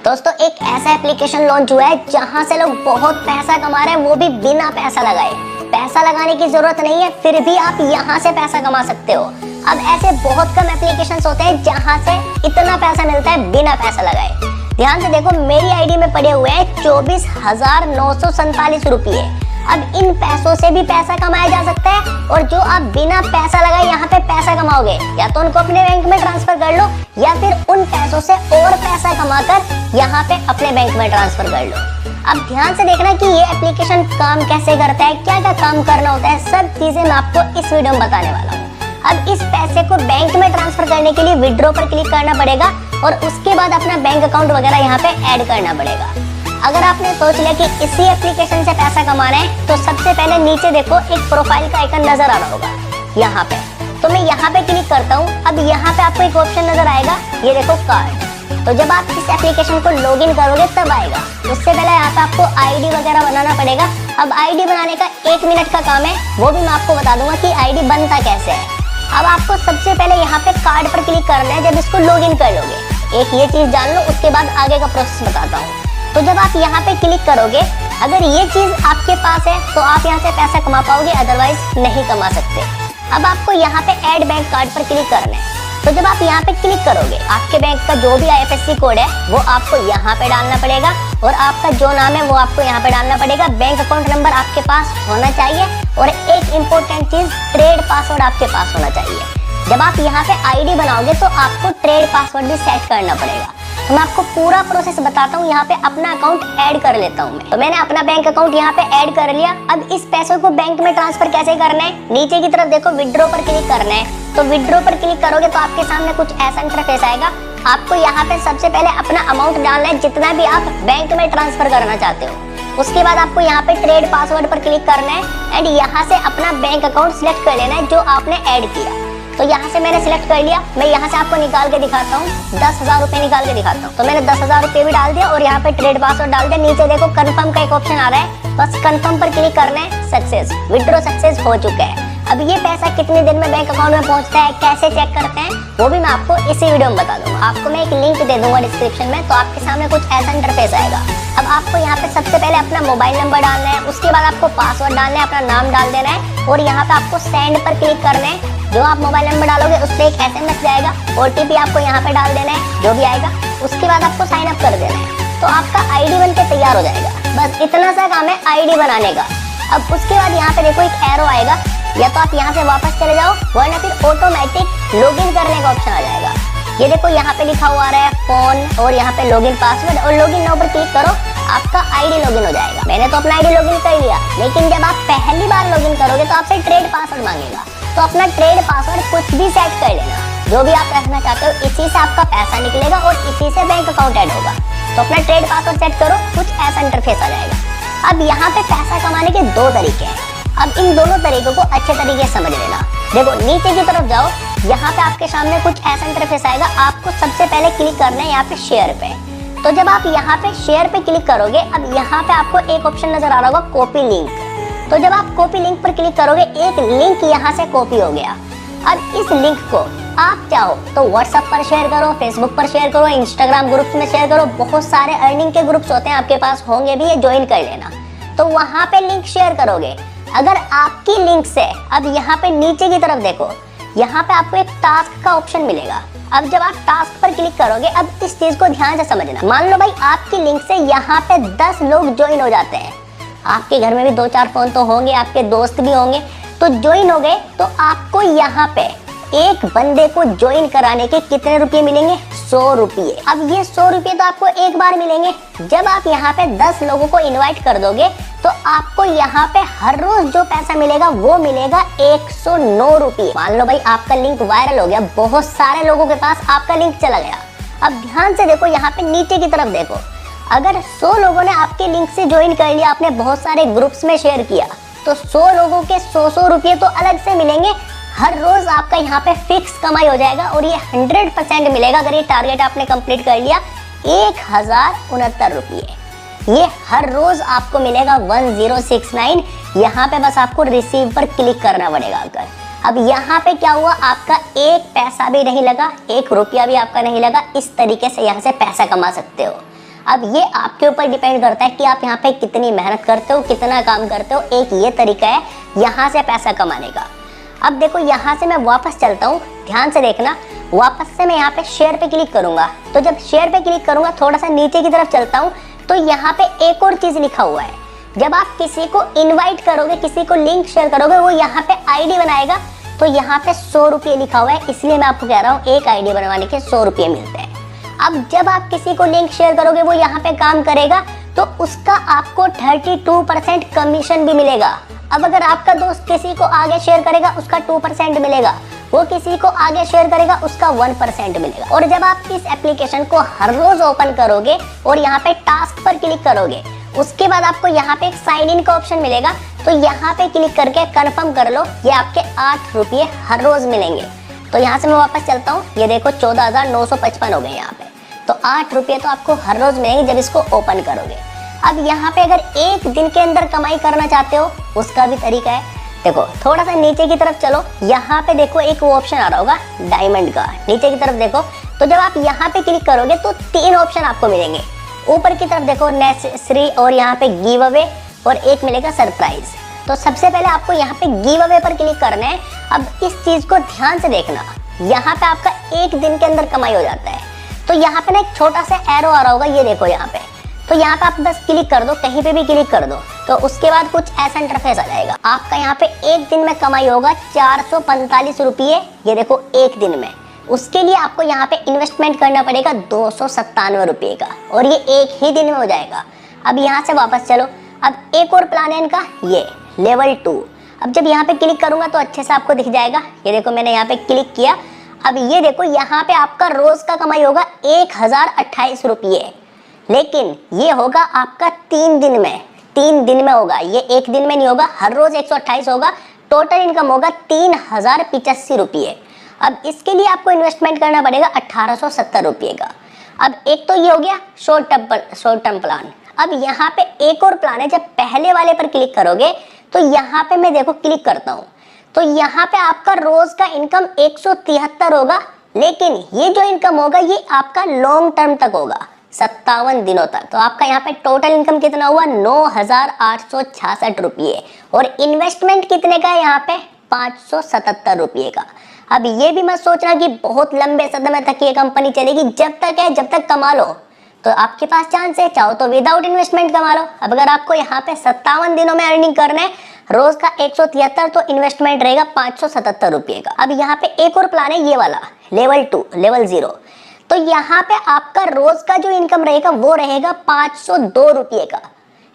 दोस्तों एक ऐसा एप्लीकेशन लॉन्च हुआ है जहां से लोग बहुत पैसा कमा रहे हैं, वो भी बिना पैसा लगाए। पैसा लगाने की जरूरत नहीं है, फिर भी आप यहां से पैसा कमा सकते हो। अब ऐसे बहुत कम एप्लीकेशंस होते हैं जहां से इतना पैसा मिलता है बिना पैसा लगाए। ध्यान से देखो, मेरी आईडी में पड़े हुए हैं 24,947 रुपये। अब इन पैसों से भी पैसा कमाया जा सकता है, और जो आप बिना पैसा लगाए यहाँ पे पैसा कमाओगे, या तो उनको अपने बैंक में ट्रांसफर कर लो, या फिर उन पैसों से और पैसा कमाकर यहाँ पे अपने बैंक में ट्रांसफर कर लो। अब ध्यान से देखना कि ये एप्लीकेशन काम कैसे करता है, क्या क्या काम करना होता है, सब चीजें मैं आपको इस वीडियो में बताने वाला हूँ। अब इस पैसे को बैंक में ट्रांसफर करने के लिए विड्रॉ पर क्लिक करना पड़ेगा, और उसके बाद अपना बैंक अकाउंट वगैरह यहाँ पे ऐड करना पड़ेगा। अगर आपने सोच लिया कि इसी एप्लीकेशन से पैसा कमाना है, तो सबसे पहले नीचे देखो एक प्रोफाइल का आइकन नजर आ रहा होगा यहाँ पे, तो मैं यहाँ पे क्लिक करता हूँ। अब यहाँ पे आपको एक ऑप्शन नजर आएगा, ये देखो कार्ड। तो जब आप इस एप्लीकेशन को लॉगिन करोगे तब आएगा। उससे पहले यहाँ पे आपको आईडी वगैरह बनाना पड़ेगा। अब आईडी बनाने का 1 मिनट का काम है, वो भी मैं आपको बता दूंगा कि आईडी बनता कैसे है। अब आपको सबसे पहले यहाँ पे कार्ड पर क्लिक करना है जब इसको लॉगिन कर लोगे। एक ये चीज जान लो, उसके बाद आगे का प्रोसेस बताता हूँ। तो जब आप यहाँ पे क्लिक करोगे, अगर ये चीज आपके पास है तो आप यहाँ से पैसा कमा पाओगे, अदरवाइज नहीं कमा सकते। अब आपको यहाँ पे ऐड बैंक कार्ड पर क्लिक करना है। तो जब आप यहाँ पे क्लिक करोगे, आपके बैंक का जो भी IFSC कोड है वो आपको यहाँ पे डालना पड़ेगा, और आपका जो नाम है वो आपको यहाँ पे डालना पड़ेगा। बैंक अकाउंट नंबर आपके पास होना चाहिए, और एक इम्पोर्टेंट चीज, ट्रेड पासवर्ड आपके पास होना चाहिए। जब आप यहाँ पे आईडी बनाओगे तो आपको ट्रेड पासवर्ड भी सेट करना पड़ेगा। तो मैं आपको पूरा प्रोसेस बताता हूँ। यहाँ पे अपना अकाउंट ऐड कर लेता हूँ मैं। तो मैंने अपना बैंक अकाउंट यहाँ पे ऐड कर लिया। अब इस पैसों को बैंक में ट्रांसफर कैसे करना है, नीचे की तरफ देखो विड्रॉ पर क्लिक करना है। तो विड्रॉ पर क्लिक करोगे तो आपके सामने कुछ ऐसा इंटरफेस आएगा। आपको यहाँ पे सबसे पहले अपना अमाउंट डालना है, जितना भी आप बैंक में ट्रांसफर करना चाहते हो। उसके बाद आपको यहाँ पे ट्रेड पासवर्ड पर क्लिक करना है, एंड यहाँ से अपना बैंक अकाउंट सिलेक्ट कर लेना है जो आपने ऐड किया। तो यहाँ से मैंने सिलेक्ट कर लिया। मैं यहाँ से आपको निकाल के दिखाता हूँ, 10,000 रुपए निकाल के दिखाता हूँ। तो मैंने 10,000 रुपए भी डाल दिया, और यहाँ पे ट्रेड पासवर्ड डाल दिया। नीचे देखो कंफर्म का एक ऑप्शन आ रहा है, बस कंफर्म पर क्लिक करना है। सक्सेस, विड्रॉ सक्सेस हो चुका है। अब ये पैसा कितने दिन में बैंक अकाउंट में पहुंचता है, कैसे चेक करते हैं, वो भी मैं आपको इसी वीडियो में बता दूंगा। आपको मैं एक लिंक दे दूंगा डिस्क्रिप्शन में, तो आपके सामने कुछ ऐसा इंटरफेस आएगा। अब आपको यहाँ पे सबसे पहले अपना मोबाइल नंबर डालना है, उसके बाद आपको पासवर्ड डालना है, अपना नाम डाल देना है, और यहाँ पे आपको सेंड पर क्लिक करना है। जो आप मोबाइल नंबर डालोगे उस पर एक SMS जाएगा, OTP आपको यहाँ पे डाल देना है, जो भी आएगा। उसके बाद आपको साइन अप कर देना है, तो आपका आईडी बनके तैयार हो जाएगा। बस इतना सा काम है आईडी बनाने का। अब उसके बाद यहाँ पे देखो एक एरो आएगा, या तो आप यहाँ से वापस चले जाओ, वरना फिर ऑटोमेटिक लॉगिन करने का ऑप्शन आ जाएगा। ये देखो यहाँ पे लिखा हुआ रहा है फोन, और यहाँ पे लॉगिन पासवर्ड, और लॉगिन नाउ पर क्लिक करो, आपका आईडी लॉगिन हो जाएगा। मैंने तो अपना आईडी लॉगिन कर लिया, लेकिन जब आप पहली बार लॉगिन करोगे तो आपसे ट्रेड पासवर्ड मांगेगा। तो अपना ट्रेड पासवर्ड कुछ भी सेट कर लेना, जो भी आप रखना चाहते हो। इसी से आपका पैसा निकलेगा, और इसी से बैंक अकाउंट ऐड होगा। तो अपना ट्रेड पासवर्ड सेट करो, कुछ ऐसा इंटरफेस आ जाएगा। अब यहाँ पे पैसा कमाने के 2 तरीके हैं। अब इन दोनों तरीकों को अच्छे तरीके से समझ लेना। देखो नीचे की तरफ जाओ, यहाँ पे आपके सामने कुछ ऐसा इंटरफेस आएगा। आपको सबसे पहले क्लिक करना है यहाँ पे शेयर पे। तो जब आप यहाँ पे शेयर पे क्लिक करोगे, अब यहाँ पे आपको एक ऑप्शन नजर आ रहा होगा, कॉपी लिंक। तो जब आप कॉपी लिंक पर क्लिक करोगे, एक लिंक यहाँ से कॉपी हो गया। अब इस लिंक को आप चाहो तो व्हाट्सएप पर शेयर करो, फेसबुक पर शेयर करो, इंस्टाग्राम ग्रुप्स में शेयर करो। बहुत सारे अर्निंग के ग्रुप्स होते हैं, आपके पास होंगे भी, ये ज्वाइन कर लेना। तो वहां पे लिंक शेयर करोगे। अगर आपकी लिंक से, अब यहाँ पे नीचे की तरफ देखो, यहाँ पे आपको एक टास्क का ऑप्शन मिलेगा। अब जब आप टास्क पर क्लिक करोगे, अब इस चीज को ध्यान से समझना। मान लो भाई आपकी लिंक से यहाँ पे 10 लोग ज्वाइन हो जाते हैं। आपके घर में भी 2-4 फोन तो होंगे, आपके दोस्त भी होंगे, तो ज्वाइन हो गए, तो आपको यहाँ पे एक बंदे को ज्वाइन कराने के कितने रुपए मिलेंगे, 100 रुपये। अब ये 100 रुपये तो आपको एक बार मिलेंगे। जब आप यहाँ पे 10 लोगों को इनवाइट कर दोगे, तो आपको यहाँ पे हर रोज जो पैसा मिलेगा वो मिलेगा 109 रुपये। मान लो भाई आपका लिंक वायरल हो गया, बहुत सारे लोगों के पास आपका लिंक चला गया। अब ध्यान से देखो, यहाँ पे नीचे की तरफ देखो, अगर 100 लोगों ने आपके लिंक से ज्वाइन कर लिया, आपने बहुत सारे ग्रुप्स में शेयर किया, तो 100 लोगों के 100 रुपये तो अलग से मिलेंगे। हर रोज आपका यहाँ पे फिक्स कमाई हो जाएगा, और ये 100% मिलेगा। अगर ये टारगेट आपने कंप्लीट कर लिया, 1069 रुपये ये हर रोज आपको मिलेगा, 1069। यहाँ पे बस आपको रिसीव पर क्लिक करना पड़ेगा। अब यहाँ पे क्या हुआ, आपका एक पैसा भी नहीं लगा, 1 रुपया भी आपका नहीं लगा। इस तरीके से यहाँ से पैसा कमा सकते हो। अब ये आपके ऊपर डिपेंड करता है कि आप यहाँ पे कितनी मेहनत करते हो, कितना काम करते हो। एक ये तरीका है यहाँ से पैसा कमाने का। अब देखो यहाँ से मैं वापस चलता हूँ, ध्यान से देखना। वापस से मैं यहाँ पे शेयर पे क्लिक करूंगा। तो जब शेयर पे क्लिक करूंगा, थोड़ा सा नीचे की तरफ चलता हूँ, तो यहाँ पे एक और चीज लिखा हुआ है। जब आप किसी को इनवाइट करोगे, किसी को लिंक शेयर करोगे, वो यहाँ पे आईडी बनाएगा। तो यहाँ पे 100 रुपये लिखा हुआ है, इसलिए मैं आपको कह रहा हूँ एक आईडी बनवाने के 100 रुपये मिलते हैं। अब जब आप किसी को लिंक शेयर करोगे, वो यहाँ पे काम करेगा, तो उसका आपको 32% कमीशन भी मिलेगा। अब अगर आपका दोस्त किसी को आगे शेयर करेगा, उसका 2% मिलेगा। वो किसी को आगे शेयर करेगा, उसका 1% मिलेगा। और जब आप इस एप्लीकेशन को हर रोज ओपन करोगे और यहाँ पे टास्क पर क्लिक करोगे, उसके बाद आपको यहाँ पे एक साइन इन का ऑप्शन मिलेगा। तो यहाँ पे क्लिक करके कंफर्म कर लो, ये आपके 8 रुपये हर रोज मिलेंगे। तो यहाँ से मैं वापस चलता हूँ, ये देखो 14,955 हो गए यहाँ पे। तो 8 रुपये तो आपको हर रोज मिलेंगे जब इसको ओपन करोगे। अब यहाँ पे अगर एक दिन के अंदर कमाई करना चाहते हो, उसका भी तरीका है। देखो थोड़ा सा नीचे की तरफ चलो, यहाँ पे देखो एक वो ऑप्शन आ रहा होगा डायमंड का, नीचे की तरफ देखो। तो जब आप यहाँ पे क्लिक करोगे तो 3 ऑप्शन आपको मिलेंगे। ऊपर की तरफ देखो नेसेसरी, और यहाँ पे गिव अवे, और एक मिलेगा सरप्राइज। तो सबसे पहले आपको यहाँ पे गिव अवे पर क्लिक करना है। अब इस चीज को ध्यान से देखना, यहाँ पे आपका एक दिन के अंदर कमाई हो जाता है। तो यहाँ पे ना एक छोटा सा एरो आ रहा होगा, ये देखो यहाँ पे। तो यहाँ पे आप बस क्लिक कर दो, कहीं पे भी क्लिक कर दो, तो उसके बाद कुछ ऐसा इंटरफेस आ जाएगा। आपका यहाँ पे एक दिन में कमाई होगा 445 रुपये, ये देखो एक दिन में। उसके लिए आपको यहाँ पे इन्वेस्टमेंट करना पड़ेगा 297 रुपये का, और ये एक ही दिन में हो जाएगा। अब यहाँ से वापस चलो। अब एक और प्लान है इनका, ये लेवल 2। अब जब यहाँ पे क्लिक करूंगा तो अच्छे से आपको दिख जाएगा। ये देखो मैंने यहाँ पे क्लिक किया। अब ये देखो यहाँ पे आपका रोज का कमाई होगा 1028 रुपये, लेकिन ये होगा आपका 3 दिन में। 3 दिन में होगा, ये एक दिन में नहीं होगा। हर रोज 128 होगा। टोटल इनकम होगा 3085 रुपये। अब इसके लिए आपको इन्वेस्टमेंट करना पड़ेगा 1870 रुपये का। अब एक तो ये हो गया शॉर्ट टर्म प्लान। अब यहाँ पे एक और प्लान है। जब पहले वाले पर क्लिक करोगे तो यहाँ पे मैं देखो क्लिक करता हूँ, तो यहाँ पे आपका रोज का इनकम 173 होगा, लेकिन ये जो इनकम होगा ये आपका लॉन्ग टर्म तक होगा, 57 दिनों तक। तो आपका यहाँ पे टोटल इनकम कितना हुआ 9,866 रुपये, और इन्वेस्टमेंट कितने का है यहाँ पे 577 रुपये का। अब ये भी मत सोचना कि बहुत लंबे समय तक ये कंपनी चलेगी, जब तक है जब तक कमा लो तो आपके पास चांस है। चाहो तो विदाउट इन्वेस्टमेंट कमा लो। अब अगर आपको यहाँ पे 57 दिनों में अर्निंग करना है, रोज का 173, तो इन्वेस्टमेंट रहेगा 577 रुपये का। अब यहाँ पे एक और प्लान है ये वाला लेवल 2, लेवल 0। तो यहाँ पे आपका रोज का जो इनकम रहेगा वो रहेगा 502 रुपये का,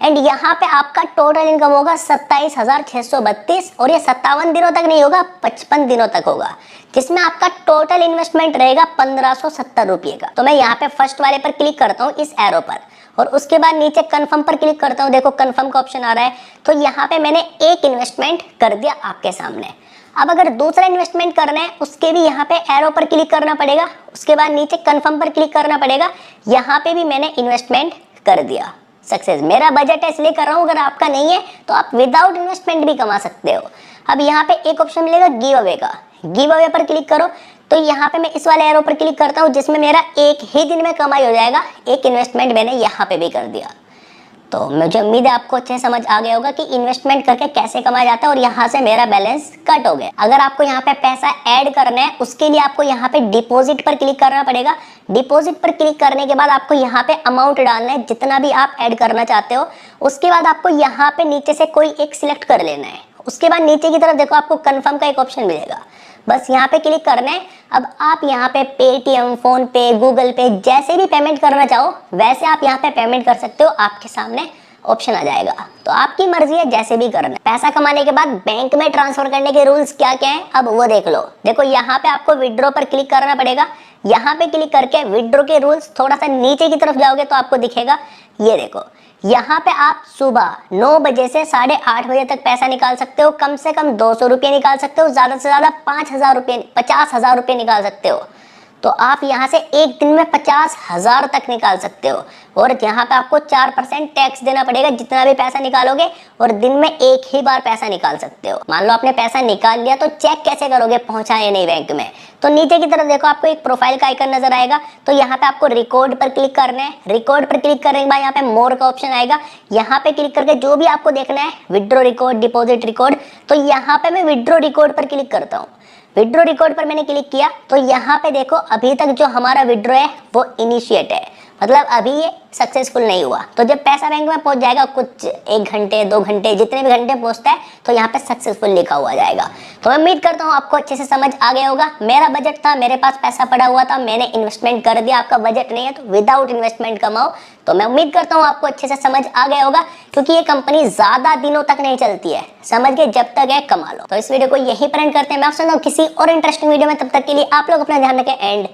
एंड यहाँ पे आपका टोटल इनकम होगा 27,632, और ये 57 दिनों तक नहीं होगा, 55 दिनों तक होगा, जिसमें आपका टोटल इन्वेस्टमेंट रहेगा 1570 रुपये का। तो मैं यहाँ पे फर्स्ट वाले पर क्लिक करता हूँ इस एरो पर, और उसके बाद नीचे कंफर्म पर क्लिक करता हूँ। देखो कंफर्म का ऑप्शन आ रहा है। तो यहाँ पे मैंने एक इन्वेस्टमेंट कर दिया आपके सामने। अब अगर दूसरा इन्वेस्टमेंट करना है, उसके भी यहाँ पे एरो पर क्लिक करना पड़ेगा, उसके बाद नीचे कंफर्म पर क्लिक करना पड़ेगा। यहाँ पे भी मैंने इन्वेस्टमेंट कर दिया, सक्सेस। मेरा बजट है इसलिए कर रहा हूँ, अगर आपका नहीं है तो आप विदाउट इन्वेस्टमेंट भी कमा सकते हो। अब यहाँ पे एक ऑप्शन मिलेगा गिव अवे का, गिव अवे पर क्लिक करो। तो यहाँ पे मैं इस वाले एरो पर क्लिक करता हूँ, जिसमें मेरा एक ही दिन में कमाई हो जाएगा। एक इन्वेस्टमेंट मैंने यहाँ पे भी कर दिया। तो मुझे उम्मीद है आपको अच्छे समझ आ गया होगा कि इन्वेस्टमेंट करके कैसे कमाया जाता है, और यहाँ से मेरा बैलेंस कट हो गया। अगर आपको यहाँ पे पैसा ऐड करना है, उसके लिए आपको यहाँ पे डिपॉजिट पर क्लिक करना पड़ेगा। डिपॉजिट पर क्लिक करने के बाद आपको यहाँ पे अमाउंट डालना है, जितना भी आप ऐड करना चाहते हो। उसके बाद आपको यहाँ पे नीचे से कोई एक सिलेक्ट कर लेना है। उसके बाद नीचे की तरफ देखो आपको कंफर्म का एक ऑप्शन मिलेगा, बस यहाँ पे क्लिक करना है। अब आप यहाँ पे पेटीएम, फोन पे, गूगल पे, जैसे भी पेमेंट करना चाहो वैसे आप यहाँ पे पेमेंट कर सकते हो। आपके सामने ऑप्शन आ जाएगा, तो आपकी मर्जी है जैसे भी करना है। पैसा कमाने के बाद बैंक में ट्रांसफर करने के रूल्स क्या क्या हैं, अब वो देख लो। देखो यहाँ पे आपको विड्रॉ पर क्लिक करना पड़ेगा। यहाँ पे क्लिक करके विड्रॉ के रूल्स, थोड़ा सा नीचे की तरफ जाओगे तो आपको दिखेगा, ये देखो यहाँ पे आप सुबह 9 बजे से 8:30 बजे तक पैसा निकाल सकते हो। कम से कम 200 रुपये निकाल सकते हो, ज्यादा से ज्यादा 50,000 रुपये निकाल सकते हो। तो आप यहाँ से एक दिन में 50,000 तक निकाल सकते हो। और यहाँ पे आपको 4% टैक्स देना पड़ेगा जितना भी पैसा निकालोगे, और दिन में एक ही बार पैसा निकाल सकते हो। मान लो आपने पैसा निकाल लिया तो चेक कैसे करोगे, पहुंचा या नहीं बैंक में। तो नीचे की तरफ देखो आपको एक प्रोफाइल का आइकन नजर आएगा, तो यहाँ पे आपको रिकॉर्ड पर क्लिक करना है। रिकॉर्ड पर क्लिक करने के बाद यहाँ पे मोर का ऑप्शन आएगा, यहाँ पे क्लिक करके जो भी आपको देखना है, विड्रॉ रिकॉर्ड, डिपॉजिट रिकॉर्ड, तो यहाँ पे मैं विड्रॉ रिकॉर्ड पर क्लिक करता हूँ। विड्रॉ रिकॉर्ड पर मैंने क्लिक किया तो यहाँ पे देखो अभी तक जो हमारा विड्रॉ है वो इनिशिएट है, मतलब अभी ये सक्सेसफुल नहीं हुआ। तो जब पैसा बैंक में पहुंच जाएगा, कुछ 1 घंटे 2 घंटे जितने भी घंटे पहुंचता है, तो यहाँ पे सक्सेसफुल लिखा हुआ जाएगा। तो मैं उम्मीद करता हूँ आपको अच्छे से समझ आ गया होगा। मेरा बजट था, मेरे पास पैसा पड़ा हुआ था, मैंने इन्वेस्टमेंट कर दिया। आपका बजट नहीं है तो विदाउट इन्वेस्टमेंट कमाओ। तो मैं उम्मीद करता हूँ आपको अच्छे से समझ आ गया होगा, क्योंकि ये कंपनी ज्यादा दिनों तक नहीं चलती है, समझ के जब तक है कमा लो। तो इस वीडियो को यही पर एंड करते हैं। मैं आपसे किसी और इंटरेस्टिंग वीडियो में, तब तक के लिए आप लोग अपना ध्यान रखें एंड